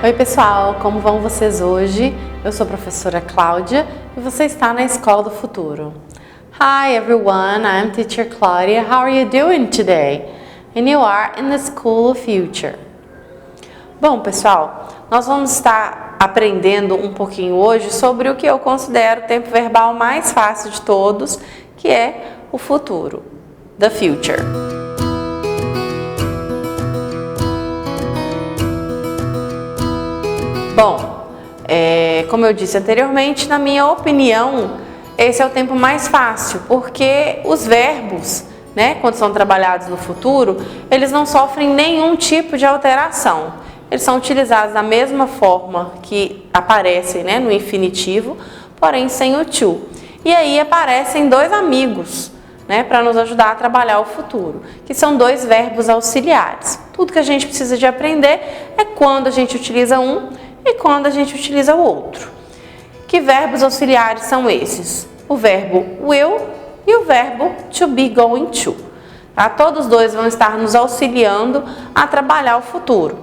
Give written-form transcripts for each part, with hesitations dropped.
Oi pessoal, como vão vocês hoje? Eu sou a professora Cláudia e você está na Escola do Futuro. Hi everyone, I'm teacher Claudia. How are you doing today? And you are in the School of Future. Bom pessoal, nós vamos estar aprendendo um pouquinho hoje sobre o que eu considero o tempo verbal mais fácil de todos, que é o futuro, the future. Bom, como eu disse anteriormente, na minha opinião, esse é o tempo mais fácil, porque os verbos, quando são trabalhados no futuro, eles não sofrem nenhum tipo de alteração. Eles são utilizados da mesma forma que aparecem, no infinitivo, porém sem o to. E aí aparecem dois amigos, para nos ajudar a trabalhar o futuro, que são dois verbos auxiliares. Tudo que a gente precisa de aprender é quando a gente utiliza um e quando a gente utiliza o outro. Que verbos auxiliares são esses? O verbo will e o verbo to be going to. Tá? Todos dois vão estar nos auxiliando a trabalhar o futuro.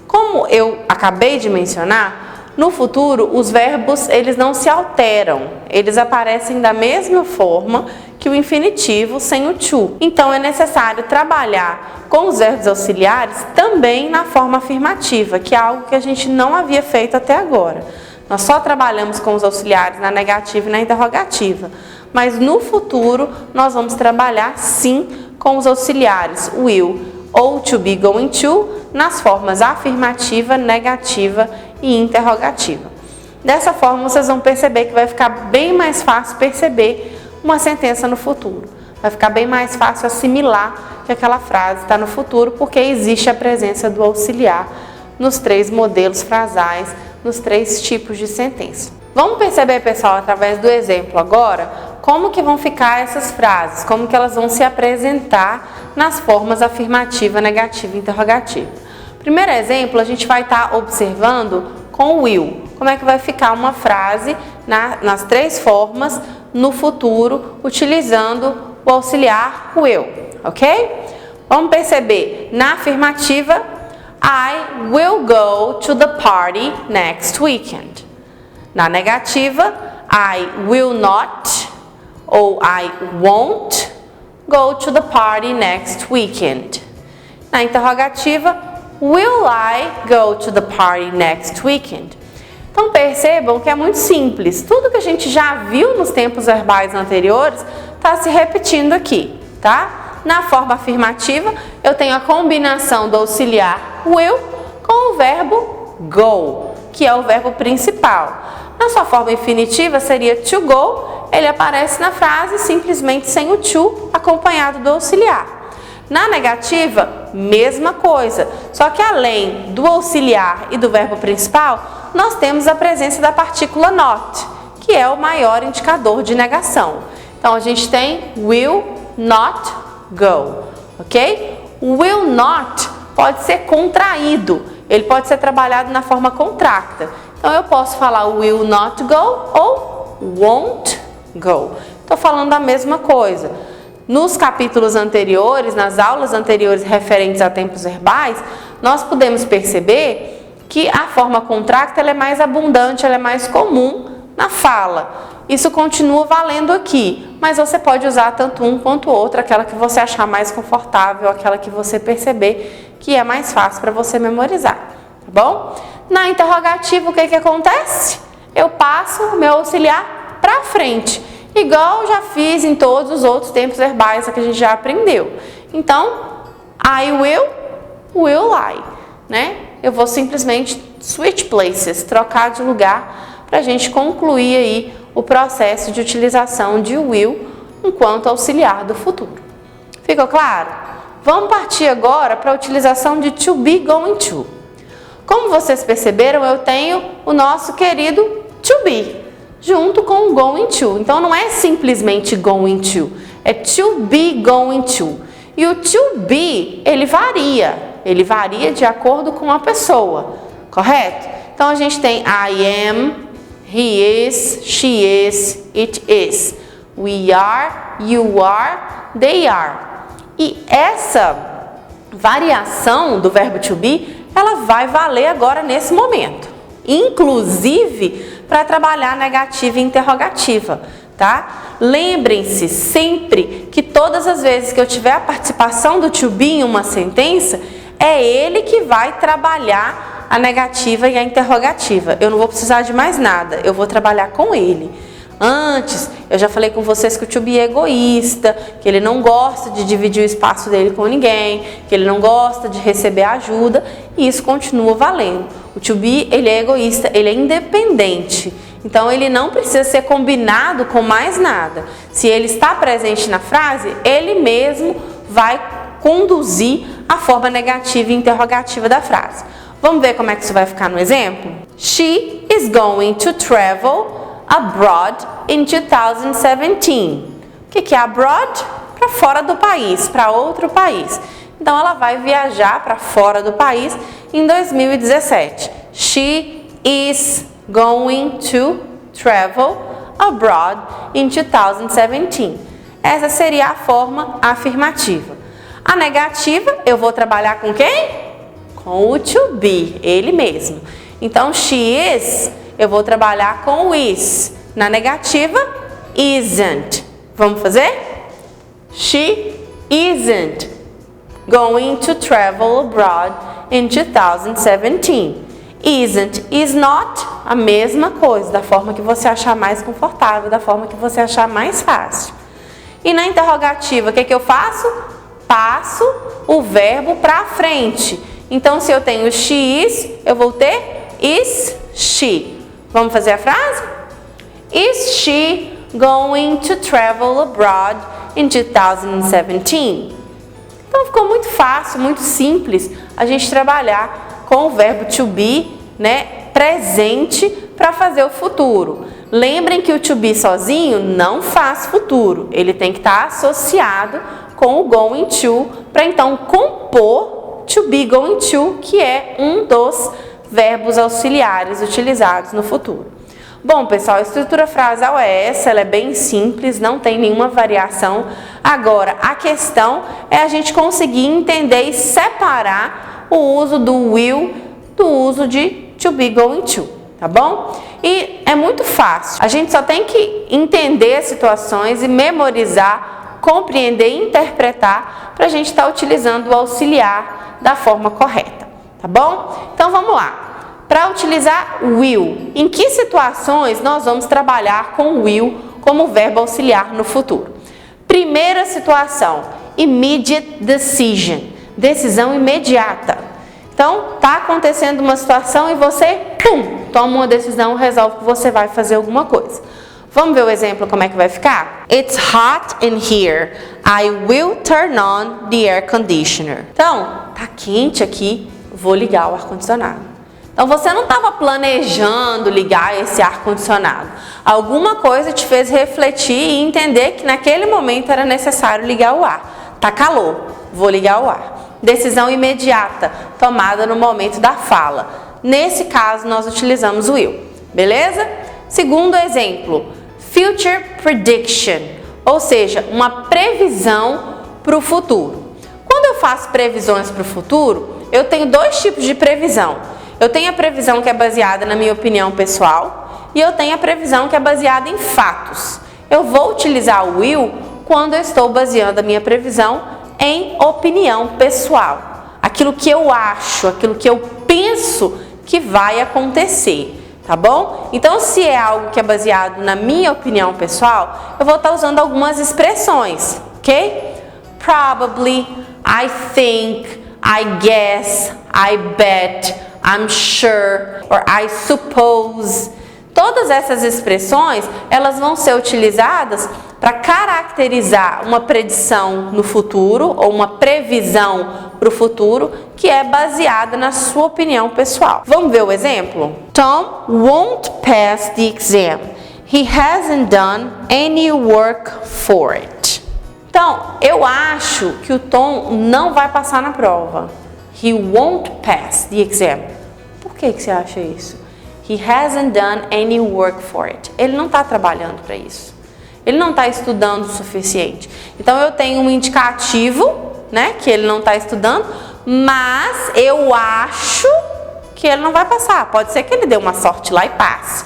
Como eu acabei de mencionar, no futuro os verbos eles não se alteram, eles aparecem da mesma forma que o infinitivo sem o to. Então é necessário trabalhar com os verbos auxiliares também na forma afirmativa, que é algo que a gente não havia feito até agora. Nós só trabalhamos com os auxiliares na negativa e na interrogativa, mas no futuro nós vamos trabalhar sim com os auxiliares will ou to be going to nas formas afirmativa, negativa e interrogativa. Dessa forma vocês vão perceber que vai ficar bem mais fácil perceber uma sentença no futuro. Vai ficar bem mais fácil assimilar que aquela frase está no futuro, porque existe a presença do auxiliar nos três modelos frasais, nos três tipos de sentença. Vamos perceber, pessoal, através do exemplo agora, como que vão ficar essas frases, como que elas vão se apresentar nas formas afirmativa, negativa e interrogativa. Primeiro exemplo, a gente vai estar observando com o will. Como é que vai ficar uma frase nas três formas no futuro, utilizando o auxiliar will, ok? Vamos perceber, na afirmativa, I will go to the party next weekend. Na negativa, I will not ou I won't go to the party next weekend. Na interrogativa, will I go to the party next weekend? Então percebam que é muito simples. Tudo que a gente já viu nos tempos verbais anteriores está se repetindo aqui, tá? Na forma afirmativa, eu tenho a combinação do auxiliar will com o verbo go, que é o verbo principal. Na sua forma infinitiva seria to go, ele aparece na frase simplesmente sem o to, acompanhado do auxiliar. Na negativa, mesma coisa, só que além do auxiliar e do verbo principal, nós temos a presença da partícula not, que é o maior indicador de negação. Então a gente tem will not go, ok? O will not pode ser contraído, ele pode ser trabalhado na forma contracta. Então eu posso falar will not go ou won't go. Estou falando a mesma coisa. Nos capítulos anteriores, nas aulas anteriores referentes a tempos verbais, nós podemos perceber que a forma contracta ela é mais abundante, ela é mais comum na fala. Isso continua valendo aqui, mas você pode usar tanto um quanto o outro, aquela que você achar mais confortável, aquela que você perceber que é mais fácil para você memorizar, tá bom? Na interrogativa, o que acontece? Eu passo o meu auxiliar para frente, igual já fiz em todos os outros tempos verbais que a gente já aprendeu. Então, I will I, Eu vou simplesmente switch places, trocar de lugar, para a gente concluir aí o processo de utilização de will enquanto auxiliar do futuro. Ficou claro? Vamos partir agora para a utilização de to be going to. Como vocês perceberam, eu tenho o nosso querido to be, junto com o going to. Então não é simplesmente going to, é to be going to. E o to be, ele varia de acordo com a pessoa, correto? Então a gente tem I am, he is, she is, it is, we are, you are, they are. E essa variação do verbo to be ela vai valer agora nesse momento. Inclusive para trabalhar negativa e interrogativa, tá? Lembrem-se sempre que todas as vezes que eu tiver a participação do to be em uma sentença, é ele que vai trabalhar a negativa e a interrogativa. Eu não vou precisar de mais nada, eu vou trabalhar com ele. Antes, eu já falei com vocês que o to be é egoísta, que ele não gosta de dividir o espaço dele com ninguém, que ele não gosta de receber ajuda, e isso continua valendo. O to be, ele é egoísta, ele é independente, então ele não precisa ser combinado com mais nada. Se ele está presente na frase, ele mesmo vai conduzir a forma negativa e interrogativa da frase. Vamos ver como é que isso vai ficar no exemplo? She is going to travel abroad in 2017. O que é abroad? Para fora do país, para outro país. Então ela vai viajar para fora do país em 2017. She is going to travel abroad in 2017. Essa seria a forma afirmativa. A negativa, eu vou trabalhar com quem? Com o to be, ele mesmo. Então, she is, eu vou trabalhar com o is. Na negativa, isn't. Vamos fazer? She isn't going to travel abroad in 2017. Isn't, is not, a mesma coisa, da forma que você achar mais confortável, da forma que você achar mais fácil. E na interrogativa, o que eu faço? Passo o verbo para frente. Então, se eu tenho she is, eu vou ter is she. Vamos fazer a frase? Is she going to travel abroad in 2017? Então, ficou muito fácil, muito simples a gente trabalhar com o verbo to be, né, presente para fazer o futuro. Lembrem que o to be sozinho não faz futuro. Ele tem que estar associado com o going to, para então compor to be going to, que é um dos verbos auxiliares utilizados no futuro. Bom, pessoal, a estrutura frasal é essa, ela é bem simples, não tem nenhuma variação. Agora, a questão é a gente conseguir entender e separar o uso do will do uso de to be going to, tá bom? E é muito fácil, a gente só tem que entender as situações e memorizar, compreender e interpretar para a gente estar utilizando o auxiliar da forma correta, tá bom? Então vamos lá. Para utilizar will, em que situações nós vamos trabalhar com will como verbo auxiliar no futuro? Primeira situação, immediate decision, decisão imediata. Então, está acontecendo uma situação e você, toma uma decisão, resolve que você vai fazer alguma coisa. Vamos ver o exemplo como é que vai ficar? It's hot in here. I will turn on the air conditioner. Então, tá quente aqui, vou ligar o ar-condicionado. Então, você não estava planejando ligar esse ar-condicionado. Alguma coisa te fez refletir e entender que naquele momento era necessário ligar o ar. Tá calor, vou ligar o ar. Decisão imediata, tomada no momento da fala. Nesse caso, nós utilizamos o will. Beleza? Segundo exemplo, future prediction, ou seja, uma previsão para o futuro. Quando eu faço previsões para o futuro, eu tenho dois tipos de previsão. Eu tenho a previsão que é baseada na minha opinião pessoal e eu tenho a previsão que é baseada em fatos. Eu vou utilizar o will quando eu estou baseando a minha previsão em opinião pessoal. Aquilo que eu acho, aquilo que eu penso que vai acontecer, tá bom? Então, se é algo que é baseado na minha opinião pessoal, eu vou estar usando algumas expressões, ok? Probably, I think, I guess, I bet, I'm sure, or I suppose. Todas essas expressões, elas vão ser utilizadas para caracterizar uma predição no futuro ou uma previsão para o futuro que é baseada na sua opinião pessoal. Vamos ver o exemplo? Tom won't pass the exam. He hasn't done any work for it. Então, eu acho que o Tom não vai passar na prova. He won't pass the exam. Por que você acha isso? He hasn't done any work for it. Ele não está trabalhando para isso. Ele não está estudando o suficiente. Então, eu tenho um indicativo, né, que ele não está estudando, mas eu acho que ele não vai passar. Pode ser que ele dê uma sorte lá e passe,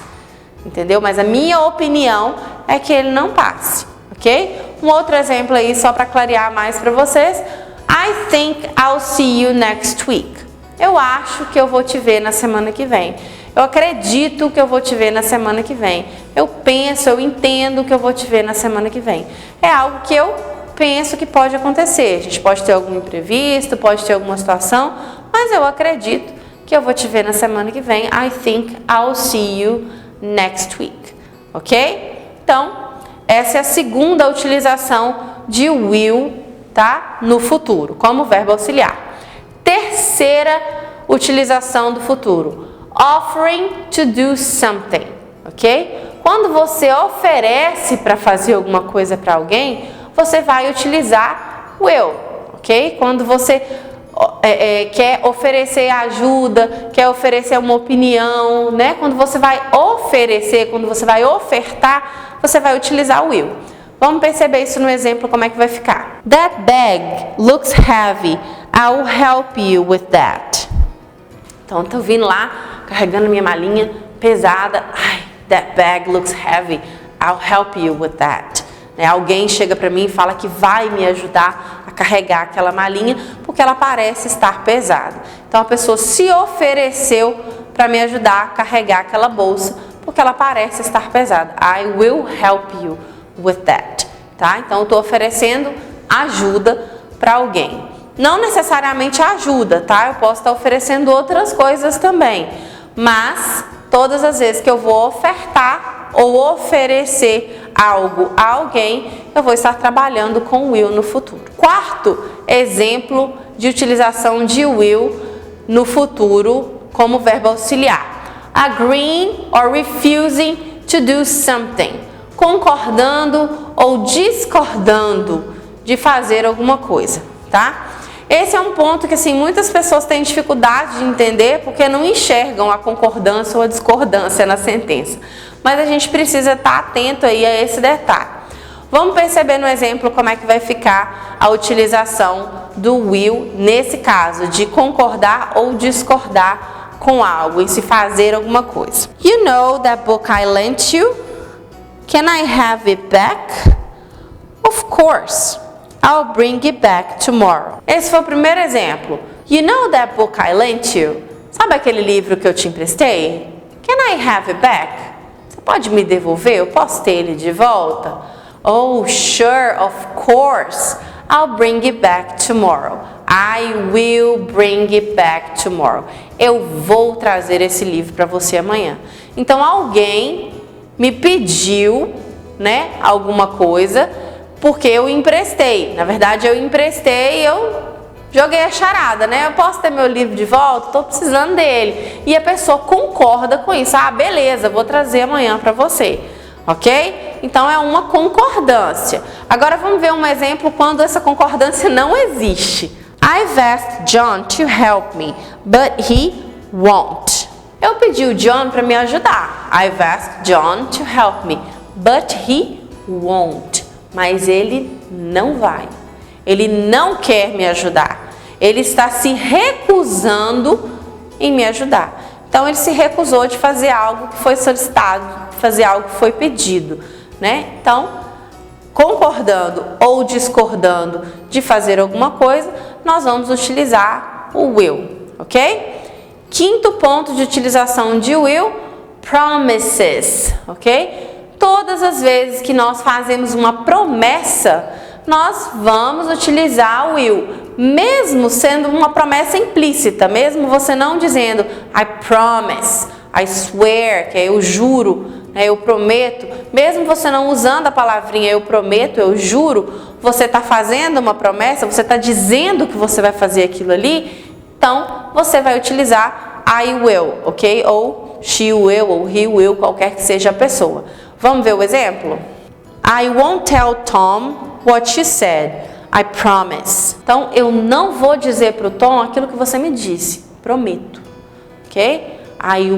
entendeu? Mas a minha opinião é que ele não passe, ok? Um outro exemplo aí, só para clarear mais para vocês. I think I'll see you next week. Eu acho que eu vou te ver na semana que vem. Eu acredito que eu vou te ver na semana que vem. Eu penso, eu entendo que eu vou te ver na semana que vem. É algo que eu penso que pode acontecer. A gente pode ter algum imprevisto, pode ter alguma situação, mas eu acredito que eu vou te ver na semana que vem. I think I'll see you next week. Ok? Então, essa é a segunda utilização de will, tá? No futuro, como verbo auxiliar. Terceira utilização do futuro. Offering to do something, ok? Quando você oferece para fazer alguma coisa para alguém, você vai utilizar will, ok? Quando você quer oferecer ajuda, quer oferecer uma opinião, né? Quando você vai oferecer, quando você vai ofertar, você vai utilizar o will. Vamos perceber isso no exemplo, como é que vai ficar. That bag looks heavy. I'll help you with that. Então, tô vindo lá, carregando minha malinha pesada. Ai, that bag looks heavy. I'll help you with that. Alguém chega para mim e fala que vai me ajudar a carregar aquela malinha porque ela parece estar pesada. Então, a pessoa se ofereceu para me ajudar a carregar aquela bolsa porque ela parece estar pesada. I will help you with that. Tá? Então, eu estou oferecendo ajuda para alguém. Não necessariamente ajuda, tá? Eu posso estar oferecendo outras coisas também. Mas, todas as vezes que eu vou ofertar ou oferecer algo a alguém, eu vou estar trabalhando com will no futuro. Quarto exemplo de utilização de will no futuro como verbo auxiliar. Agreeing or refusing to do something. Concordando ou discordando de fazer alguma coisa, tá? Esse é um ponto que assim, muitas pessoas têm dificuldade de entender porque não enxergam a concordância ou a discordância na sentença. Mas a gente precisa estar atento aí a esse detalhe. Vamos perceber no exemplo como é que vai ficar a utilização do will nesse caso, de concordar ou discordar com algo, em se fazer alguma coisa. You know that book I lent you? Can I have it back? Of course. I'll bring it back tomorrow. Esse foi o primeiro exemplo. You know that book I lent you? Sabe aquele livro que eu te emprestei? Can I have it back? Você pode me devolver? Eu posso ter ele de volta? Oh, sure, of course. I'll bring it back tomorrow. I will bring it back tomorrow. Eu vou trazer esse livro para você amanhã. Então, alguém me pediu, né, alguma coisa porque eu emprestei. Na verdade, eu emprestei e eu joguei a charada, né? Eu posso ter meu livro de volta? Estou precisando dele. E a pessoa concorda com isso. Ah, beleza, vou trazer amanhã para você. Ok? Então, é uma concordância. Agora, vamos ver um exemplo quando essa concordância não existe. I've asked John to help me, but he won't. Eu pedi o John para me ajudar. I've asked John to help me, but he won't. Mas ele não vai. Ele não quer me ajudar. Ele está se recusando em me ajudar. Então, ele se recusou de fazer algo que foi solicitado, fazer algo que foi pedido, né? Então, concordando ou discordando de fazer alguma coisa, nós vamos utilizar o will, ok? Quinto ponto de utilização de will, promises, ok? Todas as vezes que nós fazemos uma promessa, nós vamos utilizar o will, mesmo sendo uma promessa implícita, mesmo você não dizendo I promise, I swear, que é eu juro, né, eu prometo, mesmo você não usando a palavrinha eu prometo, eu juro, você está fazendo uma promessa, você está dizendo que você vai fazer aquilo ali, então você vai utilizar I will, ok? Ou she will, ou he will, qualquer que seja a pessoa. Vamos ver o exemplo? I won't tell Tom what you said, I promise. Então, eu não vou dizer para o Tom aquilo que você me disse, prometo, ok? I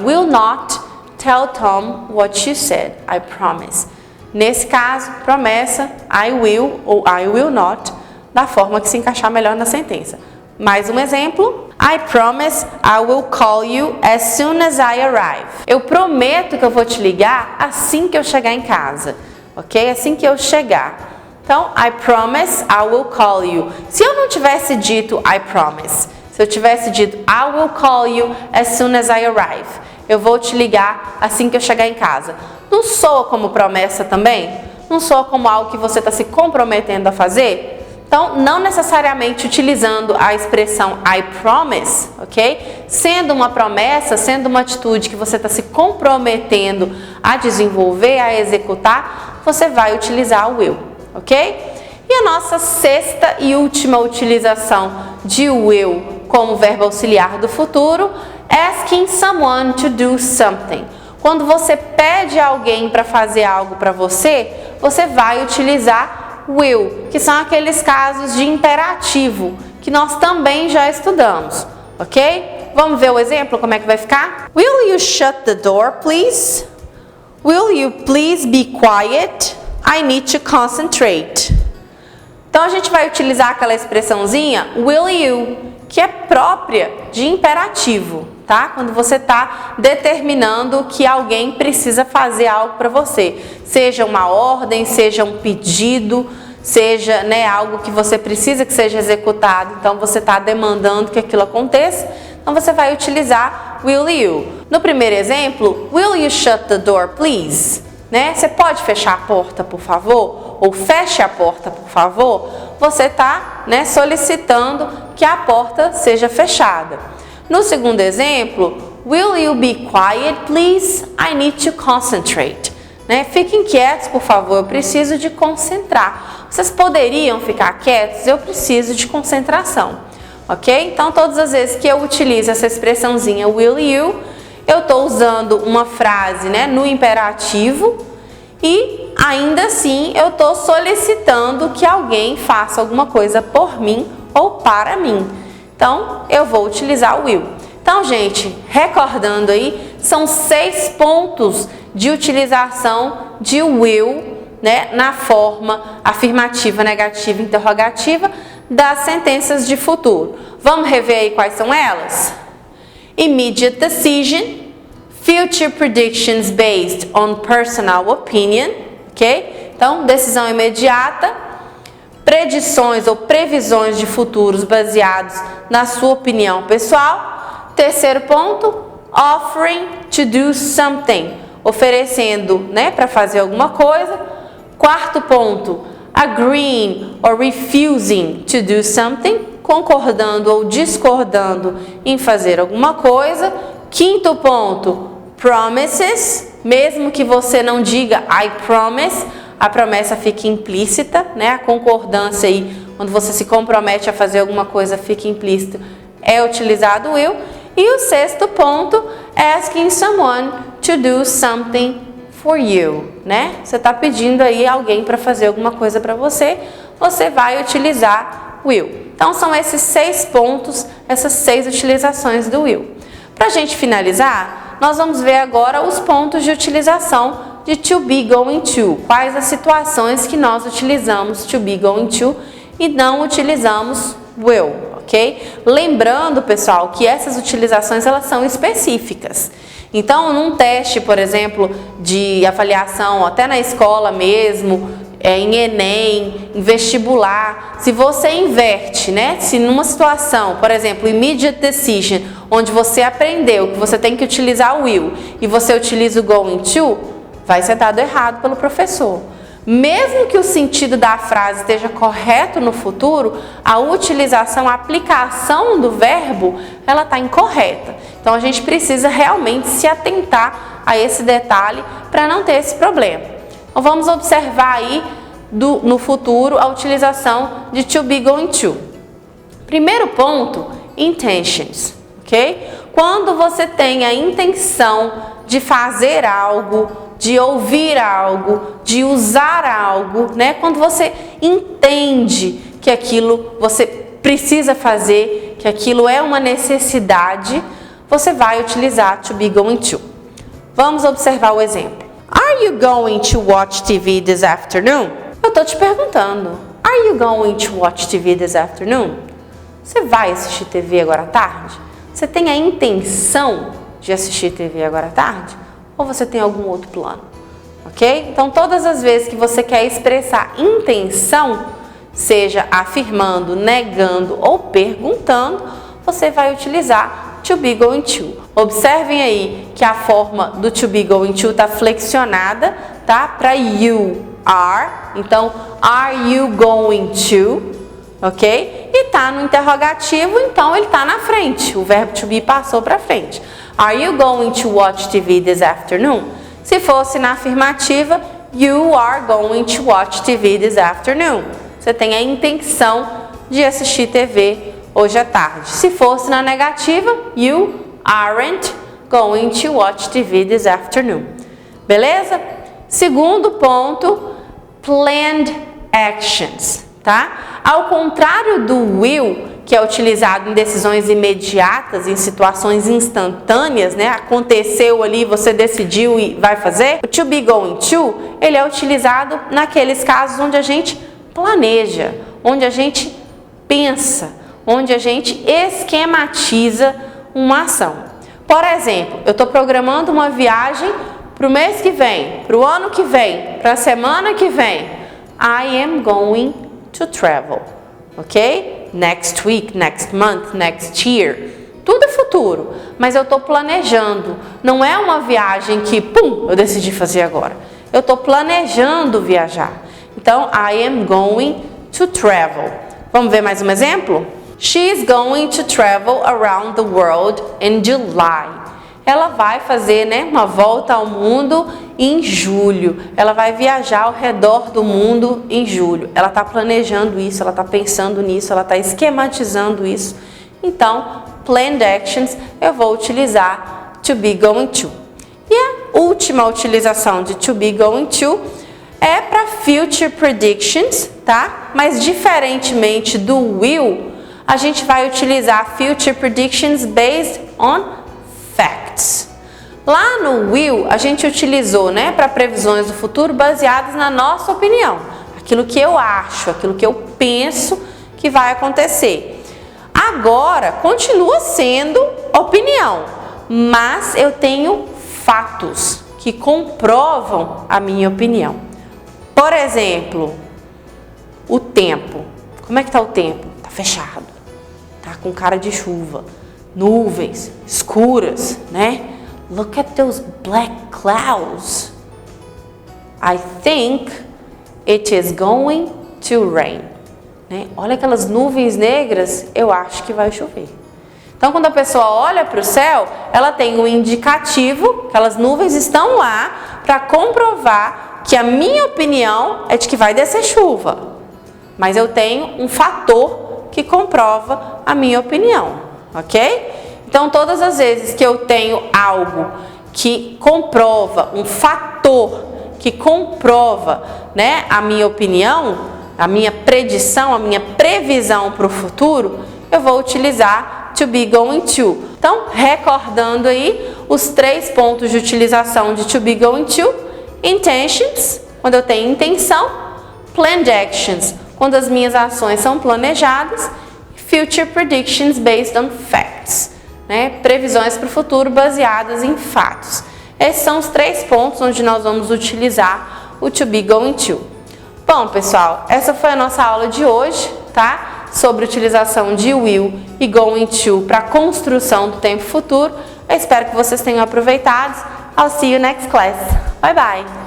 will not tell Tom what you said, I promise. Nesse caso, promessa, I will ou I will not, da forma que se encaixar melhor na sentença. Mais um exemplo. I promise I will call you as soon as I arrive. Eu prometo que eu vou te ligar assim que eu chegar em casa, ok? Assim que eu chegar. Então, I promise I will call you. Se eu não tivesse dito I promise, se eu tivesse dito I will call you as soon as I arrive, eu vou te ligar assim que eu chegar em casa. Não soa como promessa também? Não soa como algo que você está se comprometendo a fazer? Então, não necessariamente utilizando a expressão I promise, ok? Sendo uma promessa, sendo uma atitude que você está se comprometendo a desenvolver, a executar, você vai utilizar o will, ok? E a nossa sexta e última utilização de will como verbo auxiliar do futuro, asking someone to do something. Quando você pede a alguém para fazer algo para você, você vai utilizar will, que são aqueles casos de imperativo, que nós também já estudamos, ok? Vamos ver o exemplo, como é que vai ficar? Will you shut the door, please? Will you please be quiet? I need to concentrate. Então, a gente vai utilizar aquela expressãozinha will you, que é própria de imperativo, tá? Quando você está determinando que alguém precisa fazer algo para você, seja uma ordem, seja um pedido, seja, né, algo que você precisa que seja executado, então você está demandando que aquilo aconteça, então você vai utilizar will you. No primeiro exemplo, will you shut the door, please? Né? Você pode fechar a porta, por favor? Ou feche a porta, por favor? Você está, né, solicitando que a porta seja fechada. No segundo exemplo, will you be quiet, please? I need to concentrate. Né? Fiquem quietos, por favor, eu preciso de concentrar. Vocês poderiam ficar quietos? Eu preciso de concentração. Ok? Então, todas as vezes que eu utilizo essa expressãozinha will you, eu estou usando uma frase, né, no imperativo e ainda assim eu estou solicitando que alguém faça alguma coisa por mim ou para mim. Então, eu vou utilizar o will. Então, gente, recordando aí, são 6 pontos de utilização de will, né, na forma afirmativa, negativa, interrogativa das sentenças de futuro. Vamos rever aí quais são elas? Immediate decision, future predictions based on personal opinion, ok? Então, decisão imediata, predições ou previsões de futuros baseados na sua opinião pessoal. Terceiro ponto, offering to do something, oferecendo, né, para fazer alguma coisa. Quarto ponto, agreeing or refusing to do something, concordando ou discordando em fazer alguma coisa. Quinto ponto, promises, mesmo que você não diga I promise, a promessa fica implícita, né? A concordância aí, quando você se compromete a fazer alguma coisa, fica implícita, é utilizado will. E o sexto ponto, asking someone to do something for you, né? Você está pedindo aí alguém para fazer alguma coisa para você, você vai utilizar will. Então, são esses 6 pontos, essas 6 utilizações do will. Para a gente finalizar, nós vamos ver agora os pontos de utilização de to be going to. Quais as situações que nós utilizamos to be going to e não utilizamos will, ok? Lembrando, pessoal, que essas utilizações elas são específicas. Então, num teste, por exemplo, de avaliação, até na escola mesmo, em Enem, em vestibular, se você inverte, né? Se numa situação, por exemplo, immediate decision, onde você aprendeu que você tem que utilizar o will e você utiliza o going to, vai ser dado errado pelo professor. Mesmo que o sentido da frase esteja correto no futuro, a utilização, a aplicação do verbo, ela está incorreta. Então, a gente precisa realmente se atentar a esse detalhe para não ter esse problema. Então, vamos observar aí no futuro a utilização de to be going to. Primeiro ponto, intentions, ok? Quando você tem a intenção de fazer algo, de ouvir algo, de usar algo, né? Quando você entende que aquilo você precisa fazer, que aquilo é uma necessidade, você vai utilizar to be going to. Vamos observar o exemplo. Are you going to watch TV this afternoon? Eu tô te perguntando. Are Are you going to watch TV this afternoon? Você vai assistir TV agora à tarde? Você tem a intenção de assistir TV agora à tarde? Ou você tem algum outro plano? Ok? Então, todas as vezes que você quer expressar intenção, seja afirmando, negando ou perguntando, você vai utilizar to be going to. Observem aí que a forma do to be going to está flexionada, tá? Para you are. Então, are you going to? Ok? E tá no interrogativo, então ele tá na frente. O verbo to be passou para frente. Are you going to watch TV this afternoon? Se fosse na afirmativa, you are going to watch TV this afternoon. Você tem a intenção de assistir TV hoje à tarde. Se fosse na negativa, you aren't going to watch TV this afternoon. Beleza? Segundo ponto, planned actions, tá? Ao contrário do will, que é utilizado em decisões imediatas, em situações instantâneas, né? Aconteceu ali, você decidiu e vai fazer. O to be going to, ele é utilizado naqueles casos onde a gente planeja, onde a gente pensa, onde a gente esquematiza uma ação. Por exemplo, eu estou programando uma viagem para o mês que vem, para o ano que vem, para a semana que vem. I am going to travel, ok? Next week, next month, next year. Tudo é futuro, mas eu estou planejando. Não é uma viagem que, pum, eu decidi fazer agora. Eu estou planejando viajar. Então, I am going to travel. Vamos ver mais um exemplo? She is going to travel around the world in July. Ela vai fazer, né, uma volta ao mundo em julho. Ela vai viajar ao redor do mundo em julho. Ela está planejando isso, ela está pensando nisso, ela está esquematizando isso. Então, planned actions, eu vou utilizar to be going to. E a última utilização de to be going to é para future predictions, tá? Mas diferentemente do will, a gente vai utilizar future predictions based on facts. Lá no will, a gente utilizou, né, para previsões do futuro baseadas na nossa opinião. Aquilo que eu acho, aquilo que eu penso que vai acontecer. Agora, continua sendo opinião, mas eu tenho fatos que comprovam a minha opinião. Por exemplo, o tempo. Como é que está o tempo? Está fechado. Está com cara de chuva. Nuvens escuras, né? Look at those black clouds. I think it is going to rain. Né? Olha aquelas nuvens negras, eu acho que vai chover. Então, quando a pessoa olha para o céu, ela tem um indicativo, aquelas nuvens estão lá para comprovar que a minha opinião é de que vai descer chuva. Mas eu tenho um fator que comprova a minha opinião. Ok? Então, todas as vezes que eu tenho algo que comprova, um fator que comprova, né, a minha opinião, a minha predição, a minha previsão para o futuro, eu vou utilizar to be going to. Então, recordando aí os 3 pontos de utilização de to be going to: intentions, quando eu tenho intenção; planned actions, quando as minhas ações são planejadas; future predictions based on facts, né? Previsões para o futuro baseadas em fatos. Esses são os 3 pontos onde nós vamos utilizar o to be going to. Bom, pessoal, essa foi a nossa aula de hoje, tá? Sobre utilização de will e going to para construção do tempo futuro. Eu espero que vocês tenham aproveitado. I'll see you next class. Bye bye!